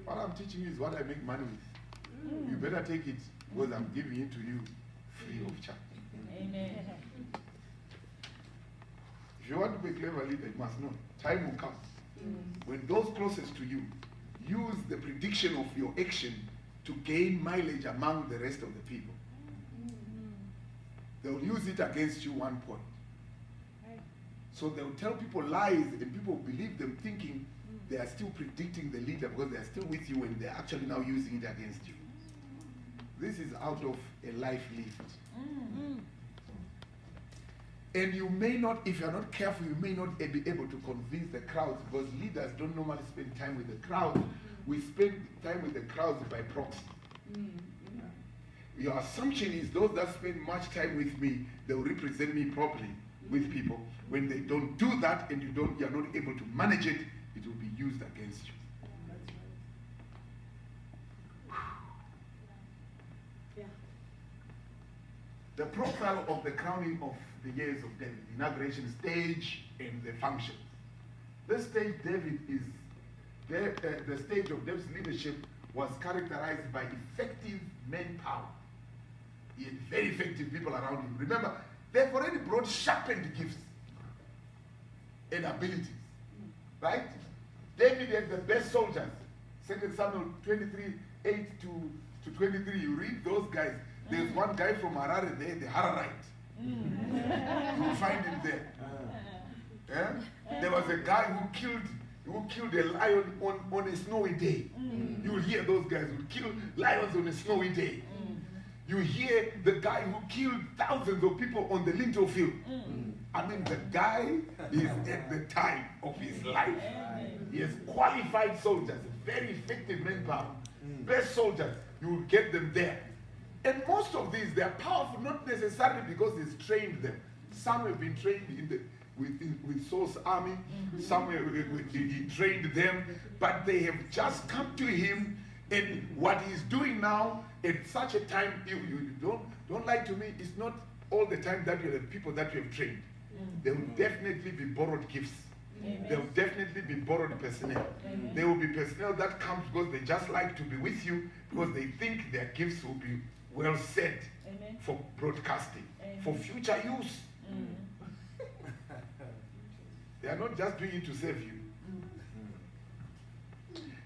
What I'm teaching you is what I make money with. You better take it because I'm giving it to you free of charge. Amen. If you want to be a clever leader, you must know time will come when those closest to you use the prediction of your action to gain mileage among the rest of the people. They'll use it against you one point. So they'll tell people lies and people believe them thinking they are still predicting the leader because they are still with you when they're actually now using it against you. This is out of a life lived. And you may not, if you're not careful, you may not be able to convince the crowds because leaders don't normally spend time with the crowd. We spend time with the crowds by proxy. Your assumption is those that spend much time with me, they will represent me properly with people. When they don't do that and you're not able to manage it, it will be used against you. The profile of the crowning of the years of David, inauguration stage and the function. This stage, David is the stage of David's leadership was characterized by effective manpower. He had very effective people around him. Remember, they've already brought sharpened gifts and abilities, right? David had the best soldiers. 2 Samuel 23:8 to 23. You read those guys. There's one guy from Harare there, the Hararite. You'll find him there. There was a guy who killed a lion on a snowy day. You'll hear those guys who kill lions on a snowy day. You hear the guy who killed thousands of people on the lintel field. I mean, the guy is at the time of his life. He has qualified soldiers, very effective manpower. Best soldiers, you will get them there. And most of these, they are powerful, not necessarily because he's trained them. Some have been trained with Saul's army. Some he trained them, but they have just come to him. And what he's doing now, at such a time, you don't lie to me. It's not all the time that you have people that you have trained. There will definitely be borrowed gifts. There will definitely be borrowed personnel. There will be personnel that comes because they just like to be with you because they think their gifts will be well set for broadcasting, for future use. They are not just doing it to save you.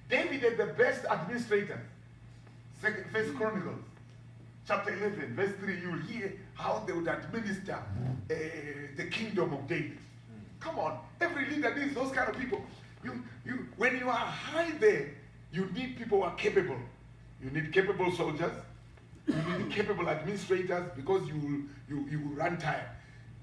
David is the best administrator. First Chronicles, chapter 11, verse 3, you'll hear how they would administer the kingdom of David. Come on, every leader needs those kind of people. When you are high there, you need people who are capable. You need capable soldiers. You need capable administrators because you will run tired.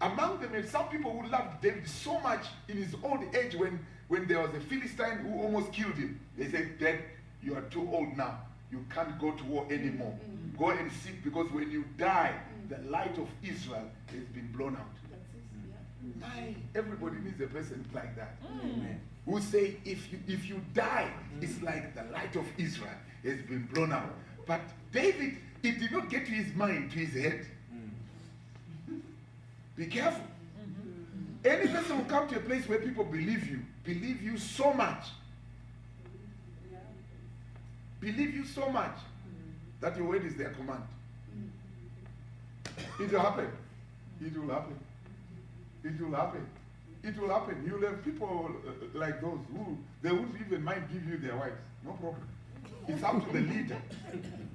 Among them, some people who loved David so much in his old age when there was a Philistine who almost killed him. They said, Dad, you are too old now. You can't go to war anymore. Go and sit because when you die, the light of Israel has been blown out. Everybody needs a person like that. Who say, if you die, it's like the light of Israel has been blown out. But David, it did not get to his mind, to his head. Be careful. Any person will come to a place where people believe you so much. Believe you so much that your word is their command. It will happen. It will happen. It will happen. It will happen. You'll have people like those who they wouldn't even mind give you their wives. No problem. It's up to the leader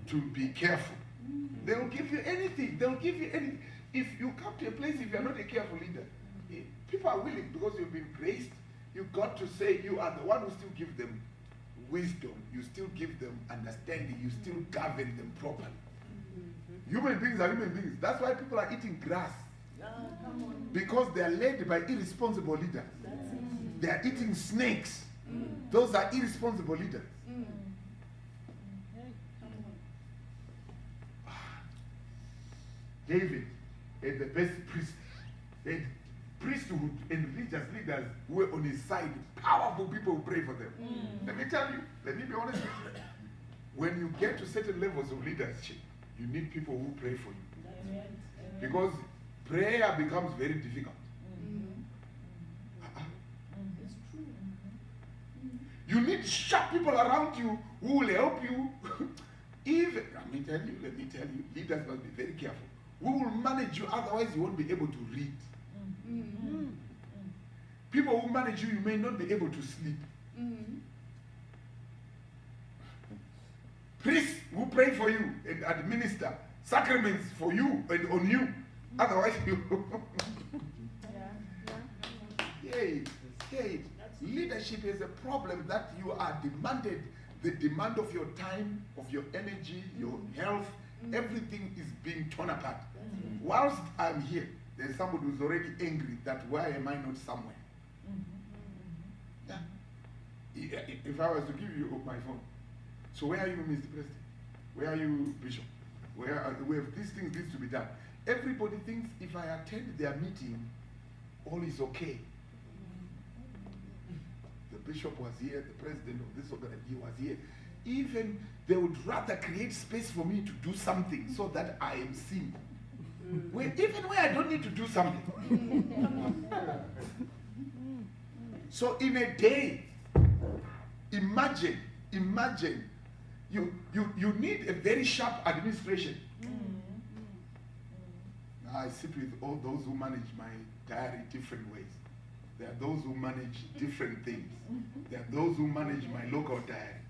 to be careful. They will give you anything. They'll give you anything. If you come to a place, if you're not a careful leader, people are willing because you've been graced. You've got to say you are the one who still give them wisdom. You still give them understanding. You still govern them properly. Human beings are human beings. That's why people are eating grass. Because they are led by irresponsible leaders. They are eating snakes. Those are irresponsible leaders. David had the best priest. Had priesthood and religious leaders who were on his side. Powerful people who pray for them. Let me tell you, let me be honest with you. When you get to certain levels of leadership, you need people who pray for you. Because prayer becomes very difficult. It's true. You need need sharp people around you who will help you. Even, let me tell you, leaders must be very careful. Who will manage you, otherwise you won't be able to read. People who manage you, you may not be able to sleep. Priests who pray for you and administer sacraments for you and on you. Otherwise you... Leadership is a problem that you are demanded. The demand of your time, of your energy, your health, everything is being torn apart. Whilst I'm here, there's somebody who's already angry that why am I not somewhere? If I was to give you my phone, so where are you, Mr. President? Where are you, Bishop? We have these things needs to be done. Everybody thinks if I attend their meeting, all is okay. The bishop was here, the president of this organization was here. Even they would rather create space for me to do something so that I am seen. Even where I don't need to do something. So in a day, imagine, you need a very sharp administration. Now I sit with all those who manage my diary different ways. There are those who manage different things. There are those who manage my local diary.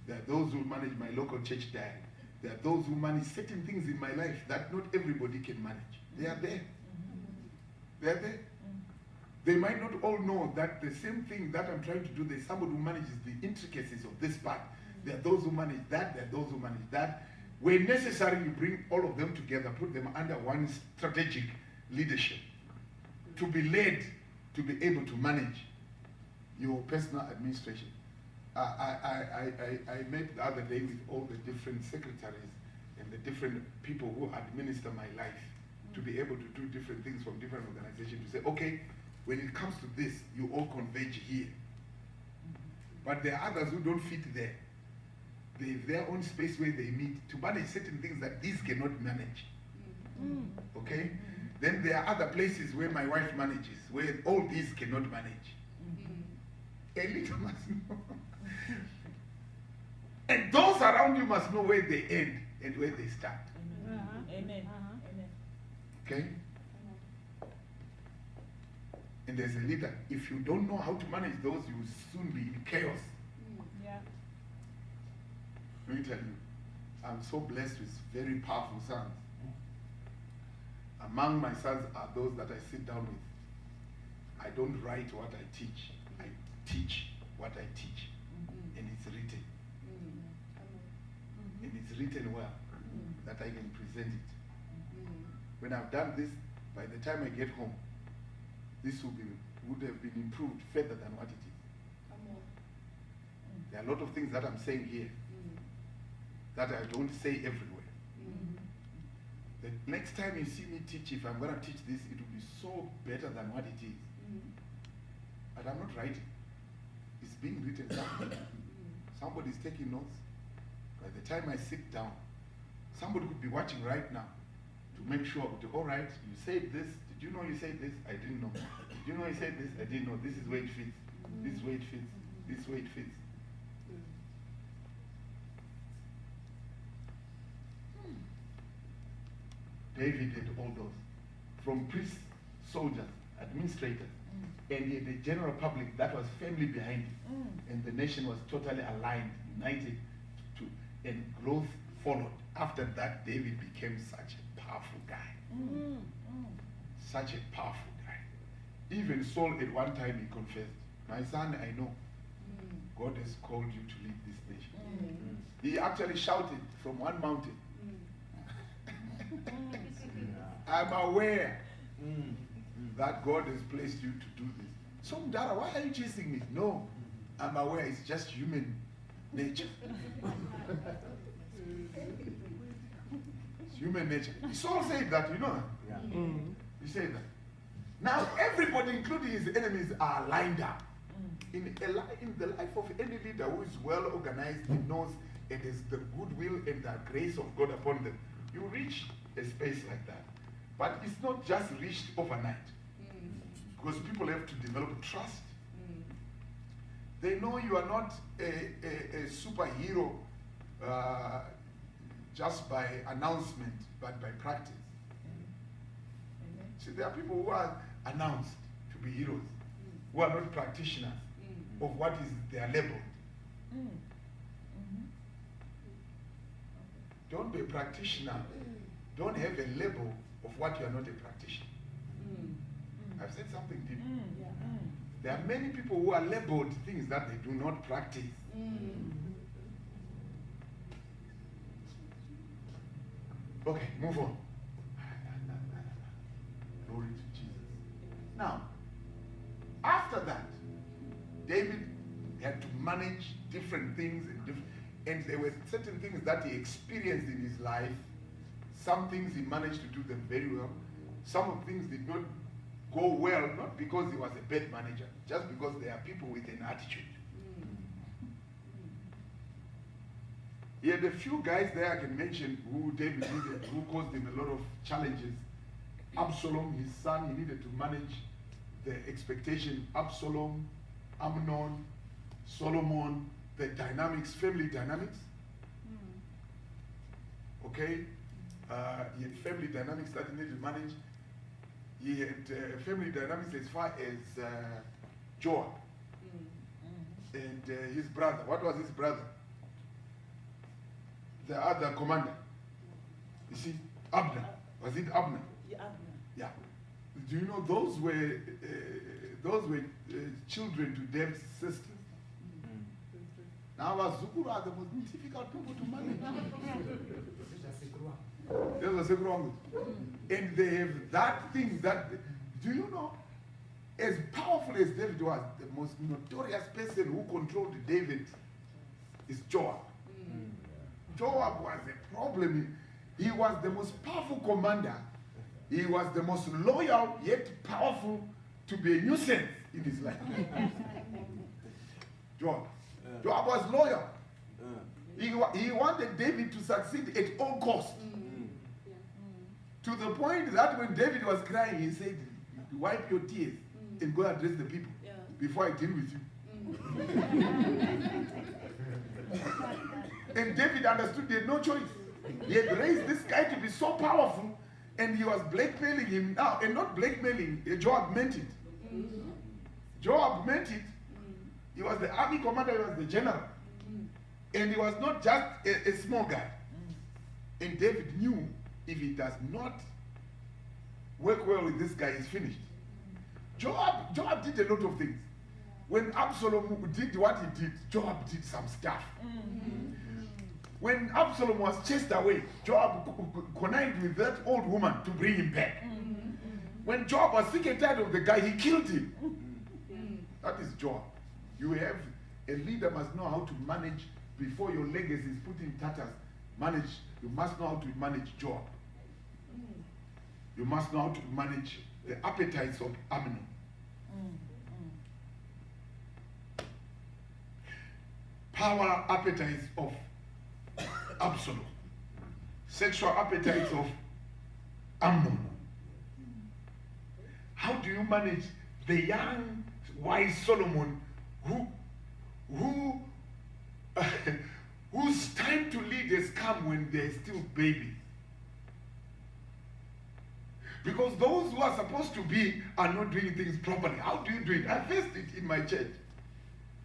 There are those who manage my local church diary. There are those who manage certain things in my life that not everybody can manage. They are there. They are there. They might not all know that the same thing that I'm trying to do, there's somebody who manages the intricacies of this part. There are those who manage that, there are those who manage that. When necessary, you bring all of them together, put them under one strategic leadership to be led, to be able to manage your personal administration. I met the other day with all the different secretaries and the different people who administer my life to be able to do different things from different organizations to say, okay, when it comes to this, you all converge here. But there are others who don't fit there. They have their own space where they meet to manage certain things that these cannot manage. Okay? Then there are other places where my wife manages, where all these cannot manage. A little must know. And those around you must know where they end and where they start. Amen. Okay? And as a leader, if you don't know how to manage those, you will soon be in chaos. Let me tell you, I'm so blessed with very powerful sons. Among my sons are those that I sit down with. I don't write what I teach. I teach what I teach. And it's written. And it's written well, that I can present it. When I've done this, by the time I get home, this would have been improved further than what it is. There are a lot of things that I'm saying here that I don't say everywhere. The next time you see me teach, if I'm going to teach this, it will be so better than what it is. But I'm not writing. It's being written somewhere. Somebody's taking notes. By the time I sit down, somebody could be watching right now to make sure, all right, you said this. Did you know you said this? I didn't know. Did you know you said this? I didn't know. This is where it fits. This is where it fits. This is where it fits. David did all those. From priests, soldiers, administrators, and the general public that was firmly behind him. And the nation was totally aligned, united, and growth followed. After that, David became such a powerful guy. Such a powerful guy. Even Saul at one time he confessed, my son, I know God has called you to lead this nation. He actually shouted from one mountain, I'm aware that God has placed you to do this. So, Dara, why are you chasing me? No, I'm aware it's just human nature. It's human nature. Saul said that, you know. He said that. Now, everybody, including his enemies, are lined up. In the life of any leader who is well organized and knows it is the goodwill and the grace of God upon them, you reach a space like that. But it's not just reached overnight. Because people have to develop trust. They know you are not a superhero just by announcement, but by practice. See, there are people who are announced to be heroes, who are not practitioners of what is their label. Don't be a practitioner. Don't have a label of what you are not a practitioner. I've said something deep. There are many people who are labeled things that they do not practice. Okay, move on. Glory to Jesus. Now, after that, David had to manage different things and there were certain things that he experienced in his life. Some things he managed to do them very well. Some things did not go well, not because he was a bad manager, just because there are people with an attitude. He had a few guys there I can mention who David needed, who caused him a lot of challenges. Absalom, his son, he needed to manage the expectation. Absalom, Amnon, Solomon, the dynamics, family dynamics. Okay? He had family dynamics that he needed to manage. He had family dynamics as far as Joab and his brother. What was his brother? The other commander. You see, Abner. Was it Abner? Yeah, Abner. Yeah. Do you know those were children to David's sisters? Now, Zukuru are the most difficult people to manage. And they have that thing that, do you know, as powerful as David was, the most notorious person who controlled David is Joab. Joab was a problem. He was the most powerful commander. He was the most loyal yet powerful to be a nuisance in his life. Joab. Joab was loyal. He wanted David to succeed at all costs. To the point that when David was crying, he said, wipe your tears and go address the people before I deal with you. And David understood he had no choice. He had raised this guy to be so powerful, and he was blackmailing him now. And not blackmailing, Joab meant it. Joab meant it. He was the army commander, he was the general. And he was not just a small guy. And David knew if he does not work well with this guy, he's finished. Joab did a lot of things. When Absalom did what he did, Joab did some stuff. When Absalom was chased away, Joab connived with that old woman to bring him back. When Joab was sick and tired of the guy, he killed him. That is Joab. You have a leader must know how to manage before your legacy is put in tatters. You must know how to manage Joab. You must know how to manage the appetites of Amnon. Power appetites of Absalom. Sexual appetites of Amnon. How do you manage the young, wise Solomon whose time to lead has come when they're still babies? Because those who are supposed to be are not doing things properly. How do you do it? I faced it in my church.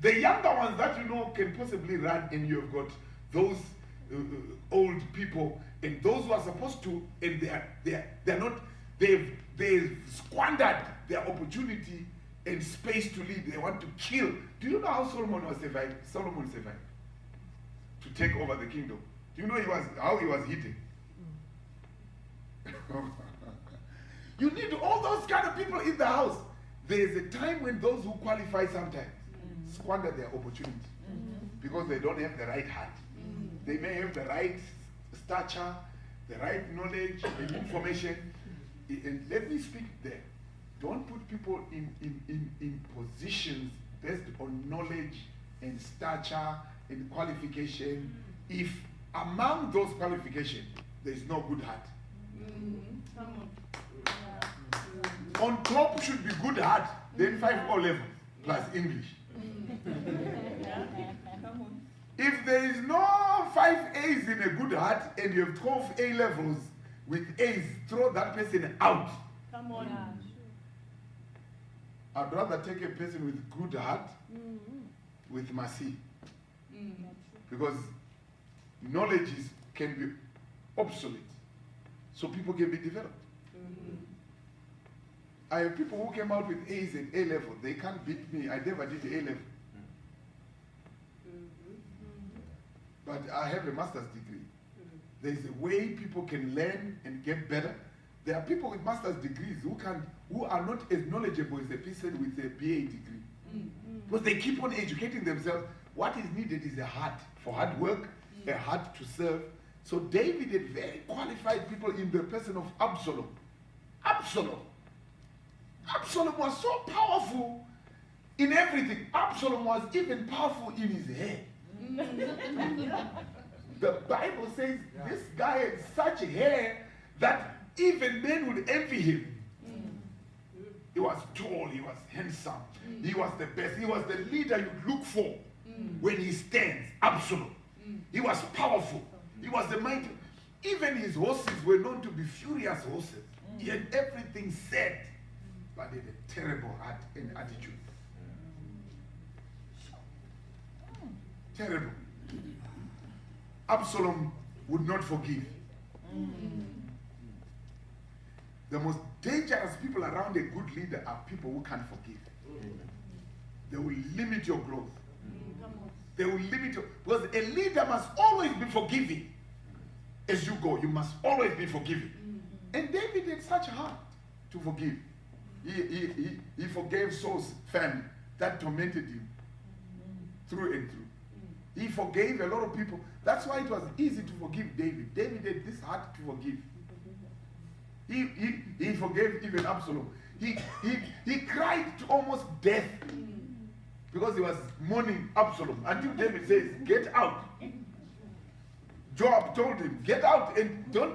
The younger ones that you know can possibly run, and you have got those old people, and those who are supposed to, and they're not. They've squandered their opportunity and space to lead. They want to kill. Do you know how Solomon survived? Solomon survived to take over the kingdom. Do you know how he was hidden? You need all those kind of people in the house. There is a time when those who qualify sometimes squander their opportunity because they don't have the right heart. They may have the right stature, the right knowledge and information. And let me speak there. Don't put people in positions based on knowledge and stature and qualification if among those qualifications there is no good heart. On top should be good heart, then 5 O level plus English. If there is no 5 A's in a good heart and you have 12 A levels with A's, throw that person out. Come on. Yeah. I'd rather take a person with good heart with mercy. Because knowledge can be obsolete. So people can be developed. I have people who came out with A's and A level. They can't beat me. I never did A level. But I have a master's degree. There's a way people can learn and get better. There are people with master's degrees who are not as knowledgeable as a person with a BA degree. Because they keep on educating themselves. What is needed is a heart for hard work, a heart to serve. So David had very qualified people in the person of Absalom. Absalom was so powerful in everything. Absalom was even powerful in his hair. The Bible says this guy had such hair that even men would envy him. He was tall, he was handsome, he was the best, he was the leader you look for when he stands. Absalom. He was powerful, he was the mighty. Even his horses were known to be furious horses. He had everything said, but he had a terrible heart and attitude. Terrible. Absalom would not forgive. The most dangerous people around a good leader are people who can't forgive. They will limit your growth. They will limit your, because a leader must always be forgiving. As you go, you must always be forgiving. And David had such a heart to forgive. He forgave Saul's family that tormented him through and through. He forgave a lot of people. That's why it was easy to forgive David. David had this heart to forgive. He forgave even Absalom. He cried to almost death because he was mourning Absalom until David says, "Get out." Joab told him, "Get out and don't.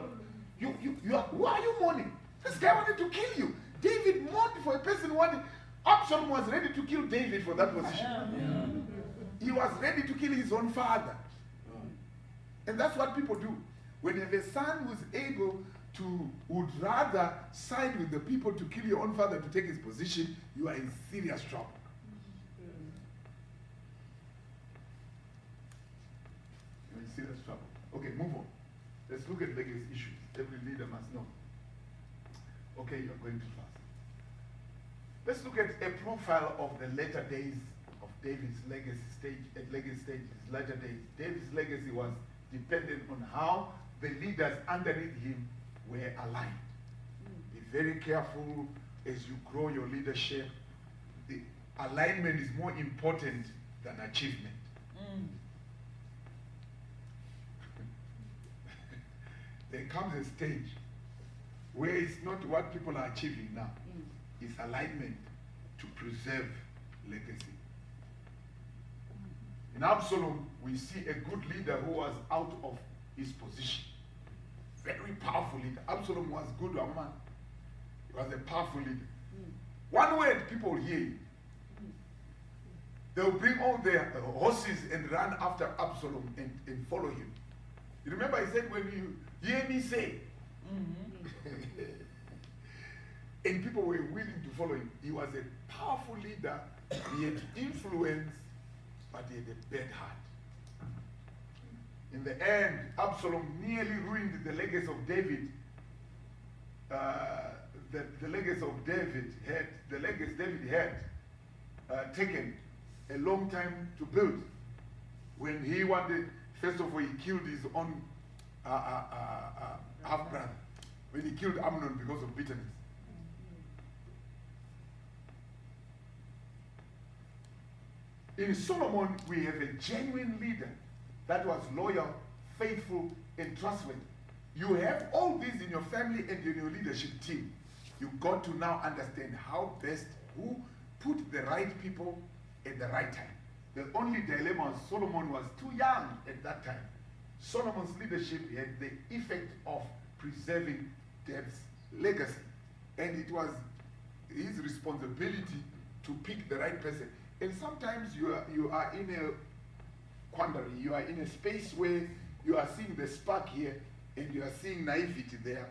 Why are you mourning? This guy wanted to kill you." David mourned for a person who wanted. Absalom was ready to kill David for that position. He was ready to kill his own father. And that's what people do. When you have a son who's able to, would rather side with the people to kill your own father to take his position, you are in serious trouble. You're in serious trouble. Okay, move on. Let's look at legacy issues. Every leader must know. Okay, you're going too fast. Let's look at a profile of the later days of David's legacy stage, his latter days. David's legacy was dependent on how the leaders underneath him were aligned. Be very careful as you grow your leadership. The alignment is more important than achievement. There comes a stage where it's not what people are achieving now. It's alignment to preserve legacy. In Absalom, we see a good leader who was out of his position. Very powerful leader. Absalom was good man. He was a powerful leader. One word, people will hear you. They will bring all their horses and run after Absalom and follow him. You remember he said, when you hear me say, and people were willing to follow him. He was a powerful leader. He had influence, but he had a bad heart. In the end, Absalom nearly ruined the legacy of David. The legacy of David had taken a long time to build. When he wanted, first of all, he killed his own half-brother. When he killed Amnon because of bitterness. In Solomon, we have a genuine leader that was loyal, faithful, and trustworthy. You have all these in your family and in your leadership team. You've got to now understand how best, who put the right people at the right time. The only dilemma was Solomon was too young at that time. Solomon's leadership had the effect of preserving David's legacy. And it was his responsibility to pick the right person. And sometimes you are in quandary. You are in a space where you are seeing the spark here and you are seeing naivety there.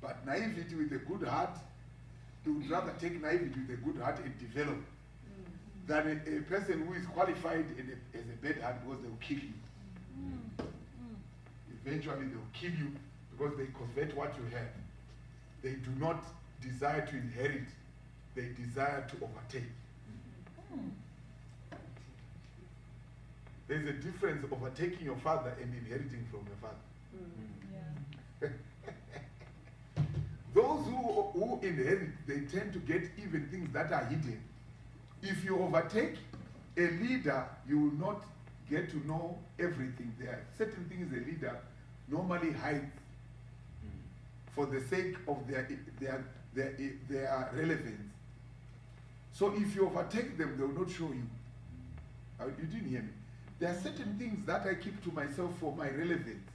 But naivety with a good heart, you would rather take naivety with a good heart and develop than a person who is qualified as a bad heart because they will kill you. Eventually they will kill you because they covet what you have. They do not desire to inherit, they desire to overtake. There's a difference overtaking your father and inheriting from your father. Those who inherit, they tend to get even things that are hidden. If you overtake a leader, you will not get to know everything. There are certain things a leader normally hides for the sake of their relevance. So if you overtake them, they will not show you. You didn't hear me. There are certain things that I keep to myself for my relevance.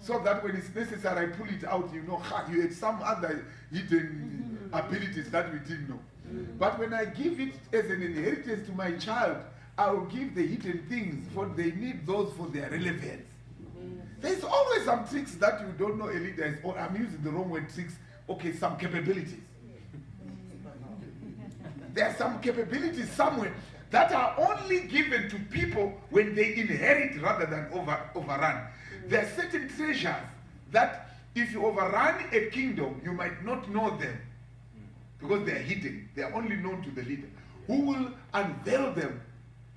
So that when it's necessary, I pull it out, you know, you had some other hidden abilities that we didn't know. But when I give it as an inheritance to my child, I will give the hidden things, for they need those for their relevance. There's always some tricks that you don't know a leader is, or I'm using the wrong word, tricks, okay, some capabilities. There are some capabilities somewhere that are only given to people when they inherit rather than overrun. There are certain treasures that if you overrun a kingdom, you might not know them because they are hidden. They are only known to the leader, who will unveil them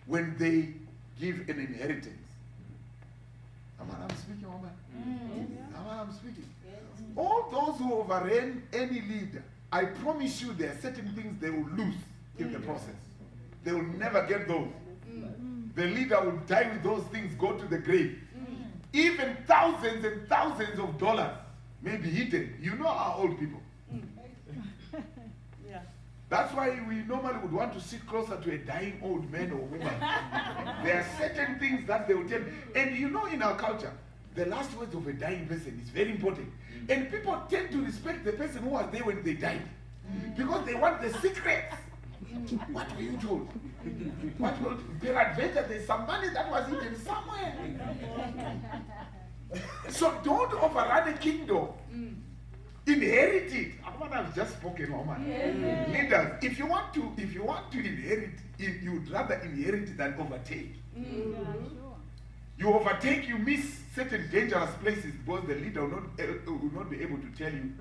when they give an inheritance. I'm speaking, I'm speaking. All those who overrun any leader, I promise you there are certain things they will lose in the process. They will never get those. The leader will die with those things, go to the grave. Even thousands and thousands of dollars may be hidden. You know our old people. That's why we normally would want to sit closer to a dying old man or woman. There are certain things that they will tell. And you know, in our culture, the last words of a dying person is very important. And people tend to respect the person who was there when they died. Because they want the secrets. What were you told? What will peradventure there's some money that was hidden somewhere. So don't overrun a kingdom. Inherit it. I've just spoken, woman. Leaders, if you want to inherit, you'd rather inherit than overtake. You overtake, you miss certain dangerous places because the leader will not be able to tell you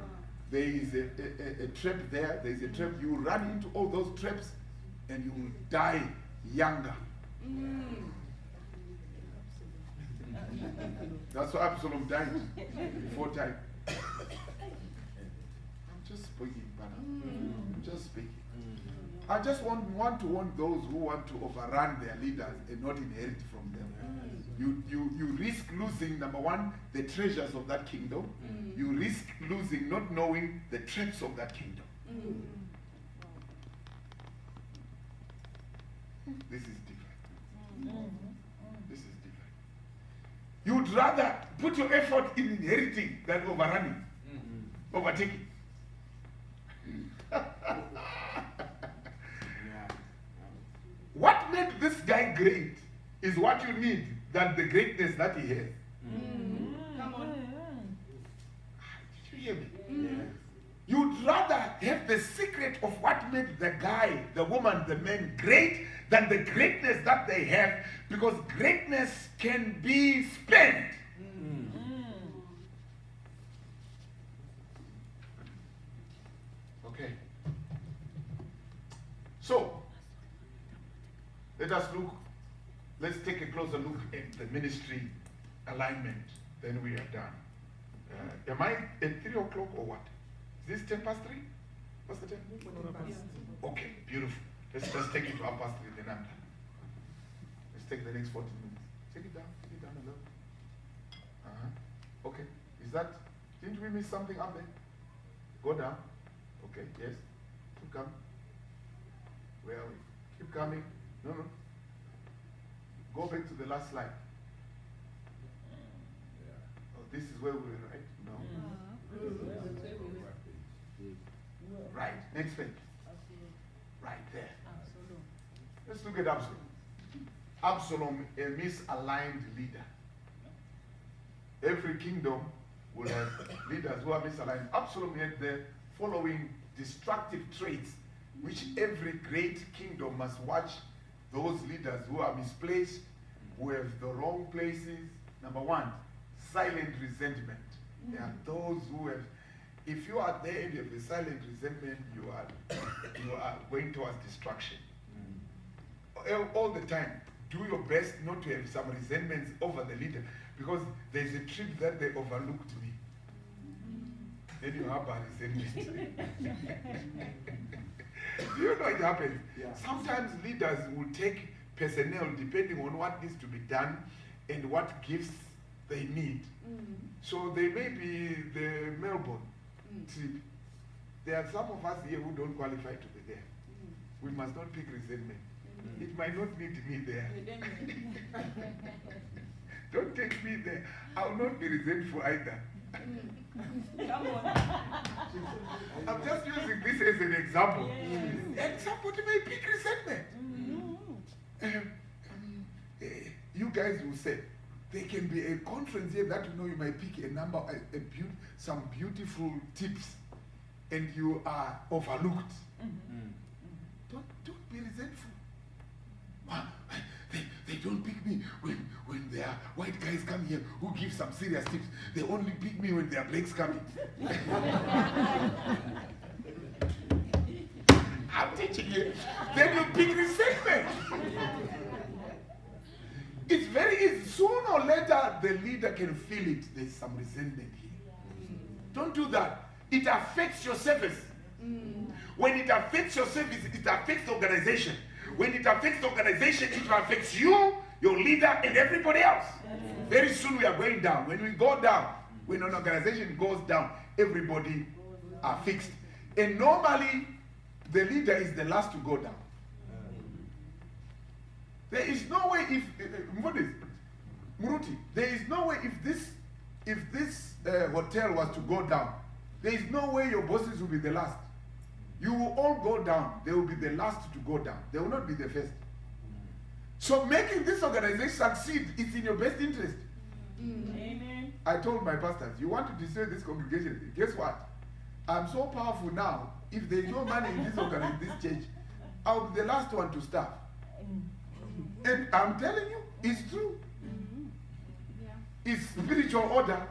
there is a trap there, there is a trap. You will run into all those traps and you will die younger. That's why Absalom died 4 times. I'm just speaking, I'm just speaking. I just want to warn those who want to overrun their leaders and not inherit from them. You risk losing, number one, the treasures of that kingdom. You risk losing not knowing the traps of that kingdom. This is different. This is different. You'd rather put your effort in inheriting than overrunning, overtaking. What made this guy great is what you need than the greatness that he has. Come on. Did you hear me? You'd rather have the secret of what made the guy, the woman, the man great than the greatness that they have, because greatness can be spent. Okay. So, let's take a closer look at the ministry alignment. Then we are done. Am I at 3 o'clock or what? Is this 10 past 3? What's the time? Okay, beautiful. Let's just take it to 3:30, then I'm done. Let's take the next 40 minutes. Take it down a little. Okay, is that, didn't we miss something up there? Go down. Okay, yes. Keep coming. Where are we? Keep coming. No. Go back to the last slide. Oh, this is where we were, right? No. Right, next page. Right there. Let's look at Absalom. Absalom, a misaligned leader. Every kingdom will have leaders who are misaligned. Absalom had the following destructive traits, which every great kingdom must watch those leaders who are misplaced, who have the wrong places. Number one, silent resentment. There are those who have, if you are there and you have a silent resentment, you are going towards destruction. All the time, do your best not to have some resentments over the leader, because there's a trick that they overlooked me. Then you have a resentment. Do you know it happens? Yeah. Sometimes leaders will take personnel depending on what needs to be done and what gifts they need. So they may be the Melbourne trip. There are some of us here who don't qualify to be there. We must not pick resentment. It might not need me there. Don't take me there. I will not be resentful either. Come on. I'm just using this as an example. And somebody may pick resentment. You guys will say, there can be a conference here that you might pick a number, some beautiful tips, and you are overlooked. Don't be resentful. They don't pick me when there are white guys come here who give some serious tips. They only pick me when there are blacks coming. I'm teaching you. Then you pick resentment. It's very easy. Sooner or later, the leader can feel it. There's some resentment here. Don't do that. It affects your service. When it affects your service, it affects the organization. When it affects the organization, it affects you, your leader, and everybody else. Very soon we are going down. When we go down, when an organization goes down, everybody are fixed. And normally, the leader is the last to go down. There is no way Muruti, there is no way if this hotel was to go down, there is no way your bosses will be the last. You will all go down. They will be the last to go down. They will not be the first. So making this organization succeed is in your best interest. Amen. I told my pastors, you want to destroy this congregation, guess what? I'm so powerful now. If there is no money in this this church, I'll be the last one to start. And I'm telling you, it's true. It's spiritual order.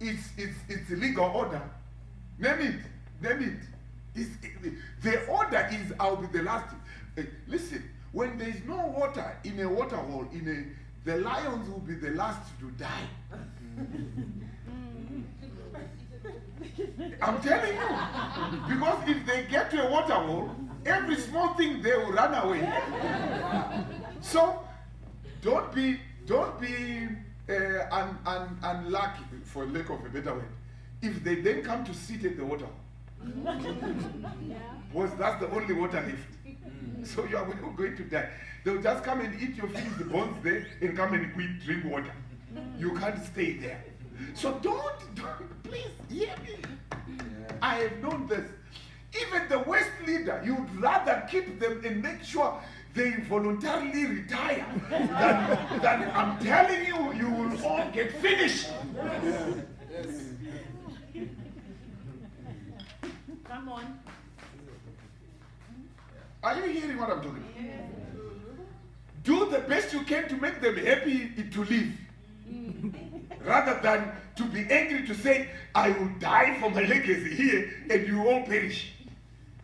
It's legal order. Name it. The order is I'll be the last. Listen, when there is no water in a water hole, the lions will be the last to die. I'm telling you. Because if they get to a water hole, every small thing they will run away. So don't be unlucky, for lack of a better word, if they then come to sit at the water hole. Was that's the only water left. So you are going to die. They'll just come and eat your fish, the bones there, and come and drink water. You can't stay there. So don't please hear me. I have known this. Even the worst leader, you'd rather keep them and make sure they voluntarily retire than I'm telling you, you will all get finished. Yes. Come on. Are you hearing what I'm talking about? Yeah. Do the best you can to make them happy to live. Rather than to be angry to say, I will die for my legacy here and you all perish.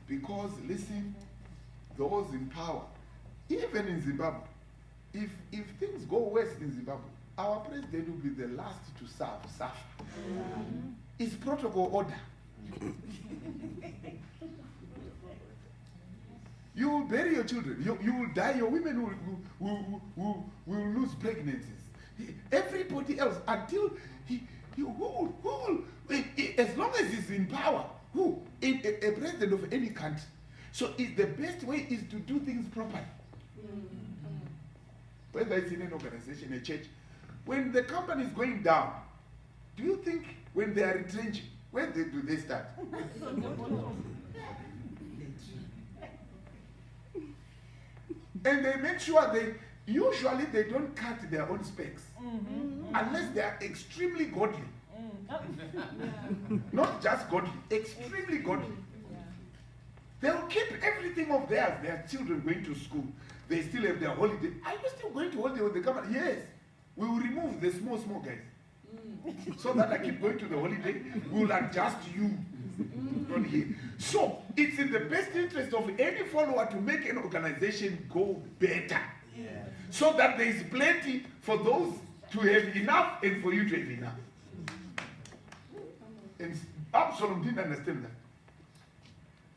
Because, listen, those in power, even in Zimbabwe, if things go worse in Zimbabwe, our president will be the last to suffer. It's protocol order. You will bury your children. You will die. Your women will lose pregnancies. Everybody else, until as long as he's in power, a president of any country. So the best way is to do things properly. Whether it's in an organization, a church. When the company is going down, do you think when they are retrenching, where do they start? And they make sure usually they don't cut their own specs. Unless they are extremely godly. Not just godly, extremely godly. They'll keep everything of theirs. Their children going to school. They still have their holiday. Are you still going to holiday with the company? Yes. We will remove the small guys. So that I keep going to the holiday. We will adjust you on here. So it's in the best interest of any follower to make an organization go better. So that there is plenty for those to have enough and for you to have enough. And Absalom didn't understand that.